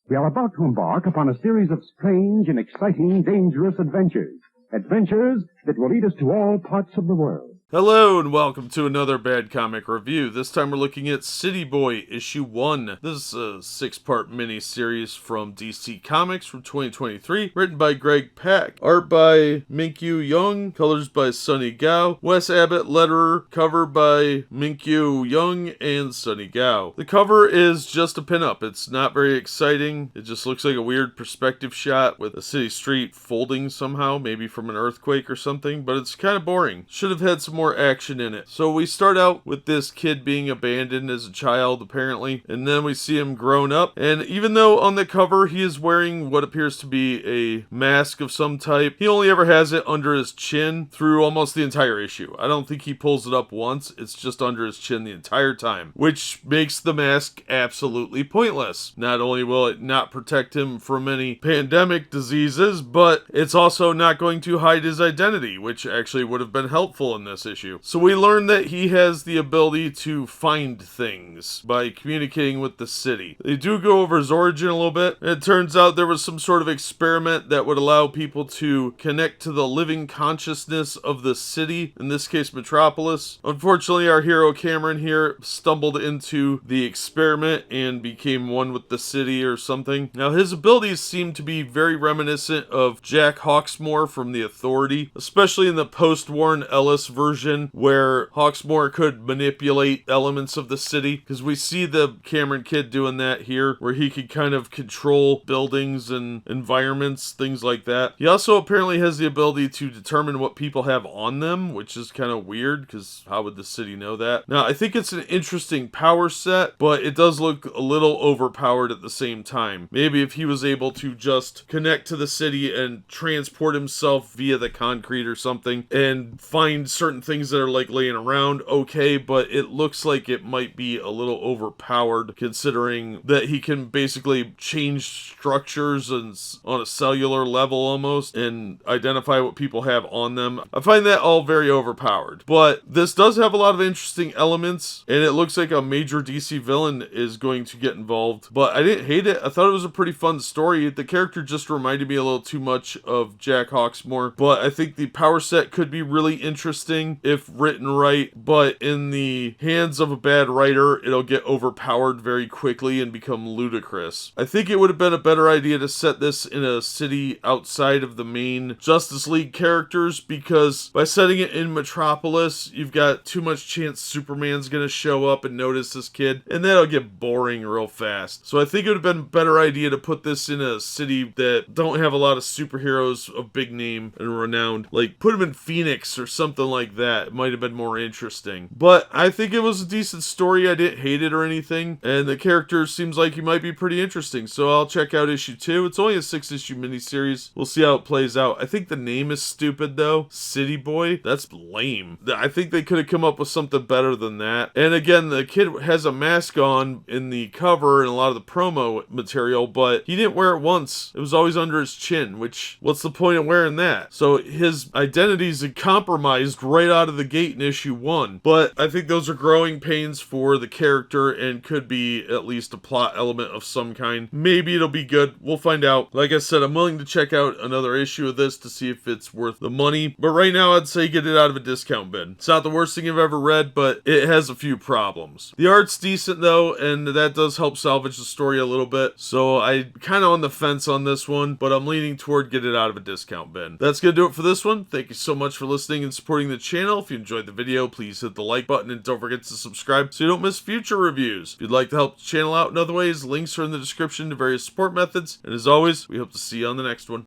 We are about to embark upon a series of strange and exciting, dangerous adventures. Adventures that will lead us to all parts of the world. Hello and welcome to another Bad Comic Review. This time we're looking at City Boy Issue 1. This is a 6-part mini-series from DC Comics from 2023, written by Greg Pak, art by Minkyu Jung, colors by Sunny Gho, Wes Abbott letterer, cover by Minkyu Jung and Sunny Gho. The cover is just a pinup. It's not very exciting. It just looks like a weird perspective shot with a city street folding somehow, maybe from an earthquake or something, but it's kind of boring. Should have had some more action in it. So we start out with this kid being abandoned as a child, apparently, and then we see him grown up, and even though on the cover he is wearing what appears to be a mask of some type, he only ever has it under his chin through almost the entire issue. I don't think he pulls it up once. It's just under his chin the entire time, which makes the mask absolutely pointless. Not only will it not protect him from any pandemic diseases, but it's also not going to hide his identity, which actually would have been helpful in this issue. So we learn that he has the ability to find things by communicating with the city. They do go over his origin a little bit. It turns out there was some sort of experiment that would allow people to connect to the living consciousness of the city, in this case Metropolis. Unfortunately, our hero Cameron here stumbled into the experiment and became one with the city or something. Now his abilities seem to be very reminiscent of Jack Hawksmoor from The Authority, especially in the post-Warren Ellis version where Hawksmoor could manipulate elements of the city, because we see the Cameron kid doing that here, where he could kind of control buildings and environments, things like that. He also apparently has the ability to determine what people have on them, which is kind of weird, because how would the city know that? Now, I think it's an interesting power set, but it does look a little overpowered at the same time. Maybe if he was able to just connect to the city and transport himself via the concrete or something, and find certain things that are like laying around, okay, but it looks like it might be a little overpowered considering that he can basically change structures and on a cellular level almost and identify what people have on them. I find that all very overpowered, but this does have a lot of interesting elements, and it looks like a major DC villain is going to get involved, but I didn't hate it. I thought it was a pretty fun story. The character just reminded me a little too much of Jack Hawksmoor, but I think the power set could be really interesting if written right, but in the hands of a bad writer, it'll get overpowered very quickly and become ludicrous. I think it would have been a better idea to set this in a city outside of the main Justice League characters, because by setting it in Metropolis, you've got too much chance Superman's gonna show up and notice this kid, and that'll get boring real fast. So I think it would have been a better idea to put this in a city that don't have a lot of superheroes of big name and renowned. Like, put him in Phoenix or something like that. It might have been more interesting. But I think it was a decent story. I didn't hate it or anything, and the character seems like he might be pretty interesting, so I'll check out issue 2. It's only a 6-issue miniseries. We'll see how it plays out. I think the name is stupid though. City Boy? That's lame. I think they could have come up with something better than that. And again, the kid has a mask on in the cover and a lot of the promo material, but he didn't wear it once. It was always under his chin, which, what's the point of wearing that? So his identity's compromised right out of the gate in issue 1. But I think those are growing pains for the character and could be at least a plot element of some kind. Maybe it'll be good. We'll find out. Like I said, I'm willing to check out another issue of this to see if it's worth the money. But right now, I'd say get it out of a discount bin. It's not the worst thing I've ever read, but it has a few problems. The art's decent though, and that does help salvage the story a little bit. So I'm kind of on the fence on this one, but I'm leaning toward get it out of a discount bin. That's going to do it for this one. Thank you so much for listening and supporting the channel. If you enjoyed the video, please hit the like button and don't forget to subscribe so you don't miss future reviews. If you'd like to help the channel out in other ways, links are in the description to various support methods. And as always, we hope to see you on the next one.